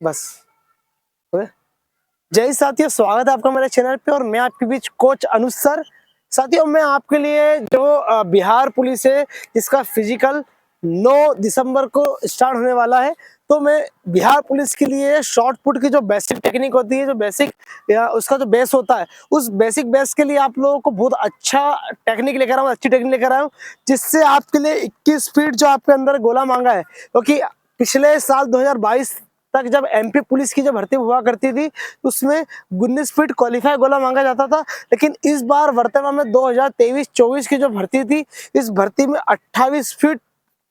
बस। जय साथियों, स्वागत है आपका मेरे चैनल पे और मैं आपके बीच कोच अनुज सर। साथियों, मैं आपके लिए जो बिहार पुलिस है जिसका फिजिकल 9 दिसंबर को स्टार्ट होने वाला है, तो मैं बिहार पुलिस के लिए शॉर्ट पुट की जो बेसिक टेक्निक होती है, जो बेसिक या उसका जो बेस होता है, उस बेसिक बेस के लिए आप लोगों को बहुत अच्छा टेक्निक लेकर आया हूँ, अच्छी टेक्निक लेकर आया हूँ, जिससे आपके लिए 21 फीट जो आपके अंदर गोला मांगा है, क्योंकि पिछले साल 2022 तक जब एमपी पुलिस की जो भर्ती हुआ करती थी उसमें 19 फीट क्वालिफाई गोला मांगा जाता था, लेकिन इस बार वर्तमान में 2023-24 की जो भर्ती थी, इस भर्ती में 28 फीट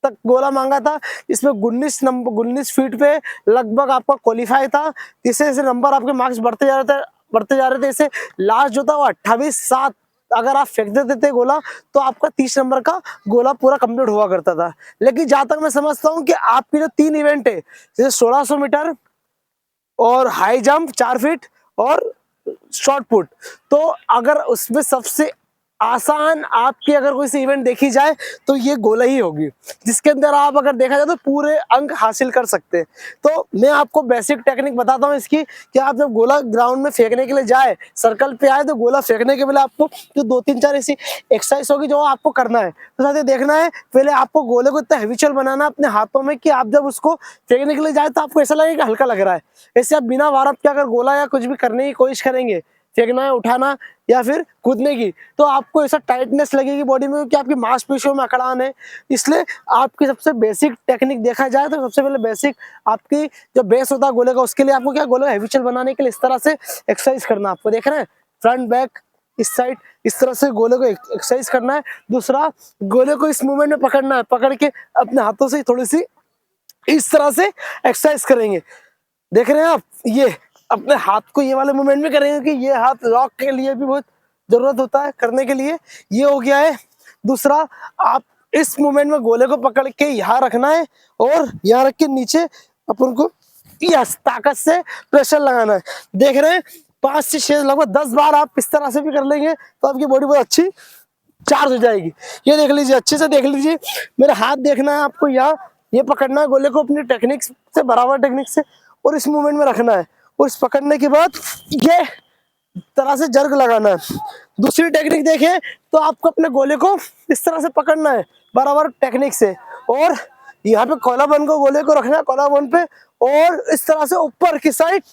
तक गोला मांगा था। इसमें 19 फीट पे लगभग आपका क्वालिफाई था। जैसे नंबर आपके मार्क्स बढ़ते जा रहे थे इसे लास्ट जो था वो 28-7 अगर आप फेंक देते थे गोला तो आपका 30 नंबर का गोला पूरा कंप्लीट हुआ करता था। लेकिन जहां तक मैं समझता हूँ कि आपकी जो 3 इवेंट है, जैसे 1600 मीटर और हाई जंप 4 फीट और शॉर्ट पुट, तो अगर उसमें सबसे आसान आपकी अगर कोई सी इवेंट देखी जाए तो ये गोला ही होगी, जिसके अंदर आप अगर देखा जाए तो पूरे अंक हासिल कर सकते हैं। तो मैं आपको बेसिक टेक्निक बताता हूँ इसकी कि आप जब गोला ग्राउंड में फेंकने के लिए जाए, सर्कल पे आए, तो गोला फेंकने के पहले आपको जो 2-3-4 ऐसी एक्सरसाइज होगी जो आपको करना है। तो साथ ही देखना है, पहले आपको गोले को इतना हैबिचुअल बनाना अपने हाथों में कि आप जब उसको फेंकने के लिए जाए तो आपको ऐसा लगे कि हल्का लग रहा है। ऐसे आप बिना वार्म अप के अगर गोला या कुछ भी करने की कोशिश करेंगे, फेंकना है, उठाना या फिर कूदने की, तो आपको ऐसा टाइटनेस लगेगी बॉडी में कि आपकी मांसपेशियों में अकड़ान है। इसलिए आपकी सबसे बेसिक टेक्निक देखा जाए तो सबसे पहले बेसिक आपकी जो बेस होता है गोले का, उसके लिए आपको क्या गोले हैबिचुअल बनाने के लिए इस तरह से एक्सरसाइज करना, आपको देख रहे हैं फ्रंट बैक इस साइड, इस तरह से गोले को एक्सरसाइज करना है। दूसरा, गोले को इस मूवमेंट में पकड़ना है, पकड़ के अपने हाथों से थोड़ी सी इस तरह से एक्सरसाइज करेंगे। देख रहे हैं आप, ये अपने हाथ को ये वाले मूवमेंट में करेंगे कि ये हाथ लॉक के लिए भी बहुत जरूरत होता है करने के लिए। ये हो गया है। दूसरा, आप इस मूवमेंट में गोले को पकड़ के यहाँ रखना है और यहाँ रख के नीचे अपन को यस ताकत से प्रेशर लगाना है। देख रहे हैं 5 से 6 लगभग 10 बार आप इस तरह से भी कर लेंगे तो आपकी बॉडी बहुत अच्छी चार्ज हो जाएगी। ये देख लीजिए, अच्छे से देख लीजिए, मेरा हाथ देखना है आपको, यहाँ ये पकड़ना है गोले को अपनी टेक्निक से, बराबर टेक्निक से, और इस मूवमेंट में रखना है, और इस पकड़ने के बाद ये तरह से जर्क लगाना है। दूसरी टेक्निक देखें तो आपको अपने गोले को इस तरह से पकड़ना है बराबर टेक्निक से, और यहाँ पे कॉलाबोन को गोले को रखना है कॉलाबोन पे, और इस तरह से ऊपर की साइड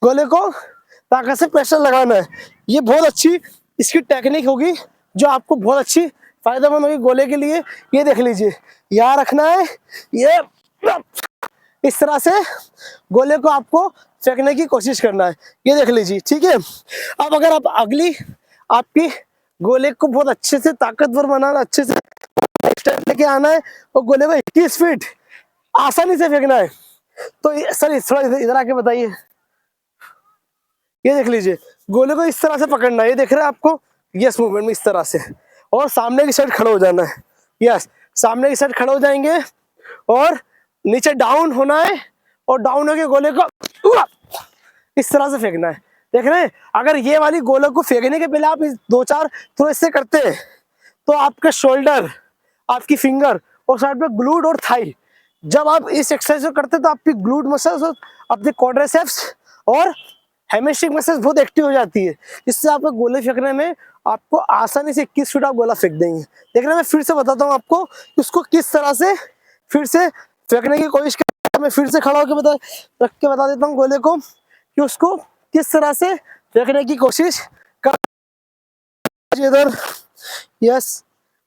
गोले को ताकत से प्रेशर लगाना है। ये बहुत अच्छी इसकी टेक्निक होगी जो आपको बहुत अच्छी फायदेमंद होगी गोले के लिए। ये देख लीजिए, यहाँ रखना है, ये इस तरह से गोले को आपको फेंकने की कोशिश करना है। ये देख लीजिए, ठीक है। अब अगर आप अगली आपकी गोले को बहुत अच्छे से ताकतवर बनाना, अच्छे से लेके आना है और गोले को 21 फीट आसानी से फेंकना है, तो सर थोड़ा इधर आके बताइए। ये देख लीजिए, गोले को इस तरह से पकड़ना है, ये देख रहे हैं आपको, यस मूवमेंट में इस तरह से, और सामने की साइड खड़े हो जाना है। यस, सामने की साइड खड़े हो जाएंगे और नीचे डाउन होना है, और डाउन होके गोले को इस तरह से फेंकना है। देख रहे हैं, अगर ये वाली गोले को फेंकने के पहले आप 2-4 थोड़े इससे करते हैं तो आपके शोल्डर, आपकी फिंगर और साइड पे ग्लूट और थाई, जब आप इस एक्सरसाइज को करते हैं तो आपकी ग्लूट मसल्स और अपने क्वाड्रिसेप्स और हेमिस्ट्रिक मसल्स बहुत एक्टिव हो जाती है, जिससे आपको गोले फेंकने में आपको आसानी से 21 फीट आप गोला फेंक देंगे। देख रहे हैं, मैं फिर से बताता हूँ आपको कि उसको किस तरह से फिर से फेंकने की कोशिश कर, मैं फिर से खड़ा होकर रख के बता देता हूँ गोले को कि उसको किस तरह से फेंकने की कोशिश कर। इधर, यस,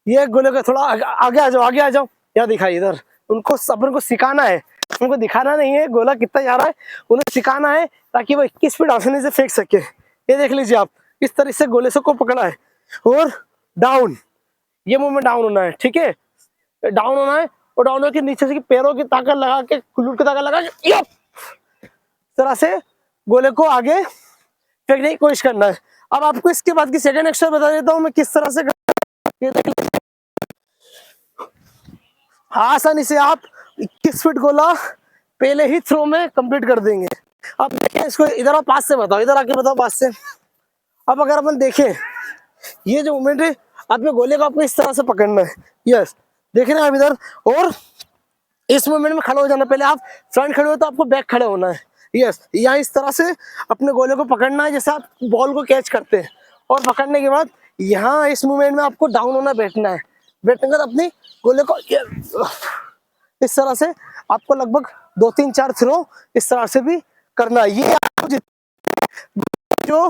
ये गोले का थोड़ा आगे आ जाओ, आगे आ जाओ, यहाँ दिखाई इधर, उनको अपन को सिखाना है, उनको दिखाना नहीं है गोला कितना जा रहा है, उन्हें सिखाना है ताकि वो 21 फीट आसानी से फेंक सके। ये देख लीजिए आप, इस तरह से गोले से को पकड़ा है और डाउन, ये मूवमेंट डाउन होना है, ठीक है, डाउन होना है, और डाउन होकर नीचे से पैरों की ताकत लगा के, ग्लूट की ताकत लगा के इस तरह से गोले को आगे फेंकने की कोशिश करना है। अब आपको इसके बाद की सेकंड एक्सरसाइज बता देता हूँ मैं किस तरह से। आसानी से आप 21 फीट गोला पहले ही थ्रो में कंप्लीट कर देंगे। अब देखिए इसको, इधर आप पास से बताओ, इधर आके बताओ पास से। अब अगर अपन देखें, ये जो मूवमेंट है, अपने गोले को आपको इस तरह से पकड़ना है, यस, देख रहे हैं आप इधर, और इस मूवमेंट में खड़े हो जाना, पहले आप फ्रंट खड़े हो तो आपको बैक खड़े होना है। यस, यहाँ इस तरह से अपने गोले को पकड़ना है जैसे आप बॉल को कैच करते हैं, और पकड़ने के बाद यहाँ इस मूवमेंट में आपको डाउन होना, बैठना है। बैठने के बाद अपनी गोले को इस तरह से आपको लगभग 2-3-4 थ्रो इस तरह से भी करना है। ये आपको जो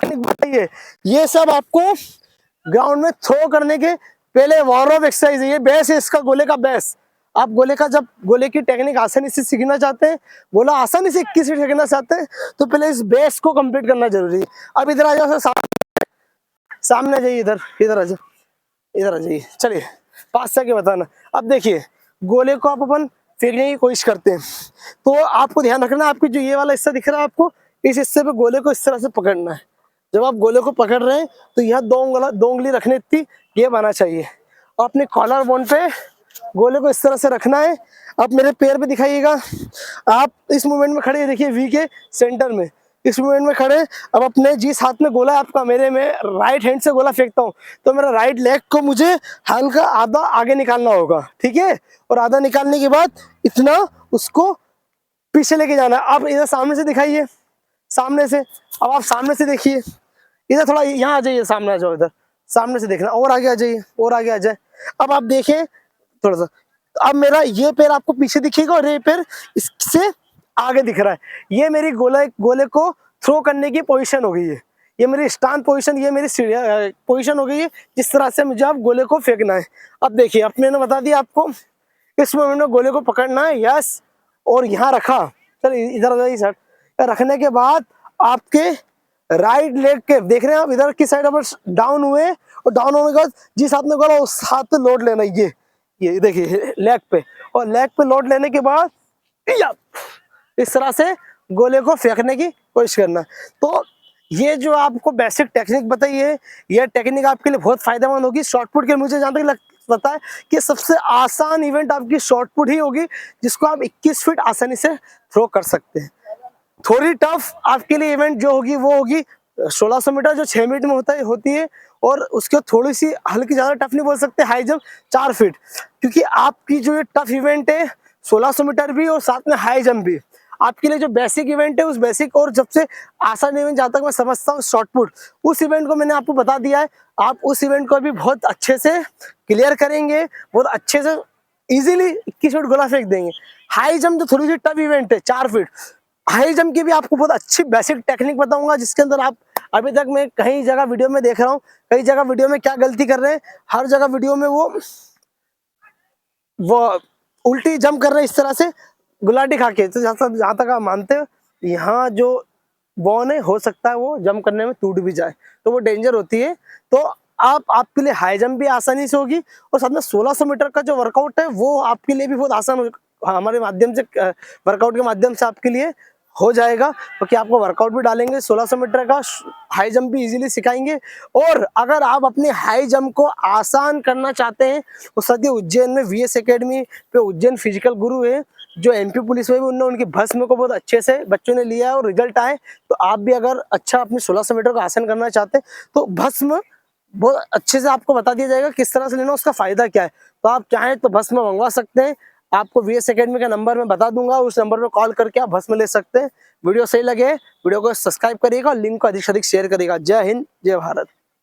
बताइए, ये सब आपको ग्राउंड में थ्रो करने के पहले वार्म अप एक्सरसाइज है। ये बेस है इसका, गोले का बेस। आप गोले का जब गोले की टेक्निक आसानी से सीखना चाहते हैं, गोला आसानी से 21 फीट फेंकना चाहते हैं, तो पहले इस बेस को कंप्लीट करना जरूरी है। अब इधर आ जाओ, सामने जाइए, इधर इधर आ जाओ, इधर आ जाइए। चलिए पास से आके बताना। अब देखिए, गोले को आप अपन फेंकने की कोशिश करते हैं, तो आपको ध्यान रखना, आपकी जो ये वाला हिस्सा दिख रहा है आपको, इस हिस्से पे गोले को इस तरह से पकड़ना है। जब आप गोले को पकड़ रहे हैं तो यहाँ दो उंगली रखने इतनी ये आना चाहिए, और अपने कॉलर बोन पे गोले को इस तरह से रखना है। आप मेरे पैर पे दिखाइएगा, आप इस मूवमेंट में खड़े देखिए, वी के सेंटर में इस मूवमेंट में खड़े। अब अपने जिस हाथ में गोला है आपका, मेरे में राइट हैंड से गोला फेंकता हूँ, तो मेरा राइट लेग को मुझे हल्का आधा आगे निकालना होगा, ठीक है। और आधा निकालने के बाद इतना उसको पीछे लेके जाना। आप इधर सामने से दिखाइए, सामने से। अब आप सामने से देखिए, इधर थोड़ा यहाँ आ जाइए, सामने आ जाओ, इधर सामने से देखना, और आगे आ जाइए, और आगे आ जाए। अब आप देखें थोड़ा सा, अब मेरा ये पैर आपको पीछे दिखेगा और ये पैर इससे आगे दिख रहा है। ये मेरी गोले को थ्रो करने की पोजीशन हो गई है, ये मेरी स्टांस पोजीशन, ये मेरी पोजीशन हो गई है, जिस तरह से मुझे आप गोले को फेंकना है। अब देखिए, अब मैंने बता दिया आपको, इस मोमेंट में गोले को पकड़ना है, यस, और यहाँ रखा। चलिए इधर आ जाइए सर। रखने के बाद आपके राइट लेग के देख रहे हैं आप, इधर की साइड अपन डाउन हुए, और डाउन होने के बाद जिस हाथ में गोला उस हाथ पे लोड लेना है, ये देखिए लेग पे, और लेग पे लोड लेने के बाद इस तरह से गोले को फेंकने की कोशिश करना। तो ये जो आपको बेसिक टेक्निक बताई है, ये टेक्निक आपके लिए बहुत फायदेमंद होगी शॉर्ट पुट के। मुझे जहाँ तक पता है कि सबसे आसान इवेंट आपकी शॉर्ट पुट ही होगी, जिसको आप 21 फीट आसानी से थ्रो कर सकते हैं। थोड़ी टफ आपके लिए इवेंट जो होगी वो होगी 1600 मीटर, जो 6 मिनट में होती है, और उसके थोड़ी सी हल्की, ज़्यादा टफ नहीं बोल सकते, हाई जंप 4 फीट, क्योंकि आपकी जो ये टफ इवेंट है 1600 मीटर भी और साथ में हाई जंप भी, आपके लिए जो बेसिक इवेंट है, उस बेसिक और सबसे आसान इवेंट जहाँ तक मैं समझता हूँ शॉर्ट पुट, उस इवेंट को मैंने आपको बता दिया है। आप उस इवेंट को अभी बहुत अच्छे से क्लियर करेंगे, बहुत अच्छे से इजीली 21 फीट गोला फेंक देंगे। हाई जंप जो थोड़ी सी टफ इवेंट है 4 फीट, हाई जंप की भी आपको बहुत अच्छी बेसिक टेक्निक बताऊंगा, जिसके अंदर आप अभी तक मैं कई जगह वीडियो में देख रहा हूँ, कई जगह वीडियो में क्या गलती कर रहे हैं, हर जगह वीडियो में वो उल्टी जंप कर रहे हैं इस तरह से गुलाटी खा के। तो जहाँ तक आप मानते हो, यहाँ जो बॉन है हो सकता है वो जंप करने में टूट भी जाए, तो वो डेंजर होती है। तो आपके लिए हाई जंप भी आसानी से होगी, और साथ में 1600 मीटर का जो वर्कआउट है वो आपके लिए भी बहुत आसान हो, हमारे माध्यम से वर्कआउट के माध्यम से आपके लिए हो जाएगा, क्योंकि आपको वर्कआउट भी डालेंगे, 1600 मीटर का हाई जंप भी इजीली सिखाएंगे। और अगर आप अपने हाई जंप को आसान करना चाहते हैं, तो सदी उज्जैन में VS एकेडमी पे उज्जैन फिजिकल गुरु है, जो MP पुलिस में भी उन्होंने उनकी भस्म को बहुत अच्छे से बच्चों ने लिया और रिजल्ट आए। तो आप भी अगर अच्छा अपने 1600 मीटर को आसान करना चाहते हैं, तो भस्म बहुत अच्छे से आपको बता दिया जाएगा किस तरह से लेना, उसका फायदा क्या है। तो आप चाहें तो भस्म मंगवा सकते हैं, आपको VS एकेडमी का नंबर मैं बता दूंगा, उस नंबर पर कॉल करके आप भस्म ले सकते हैं। वीडियो सही लगे वीडियो को सब्सक्राइब करिएगा और लिंक को अधिक से अधिक शेयर करिएगा। जय हिंद, जय भारत।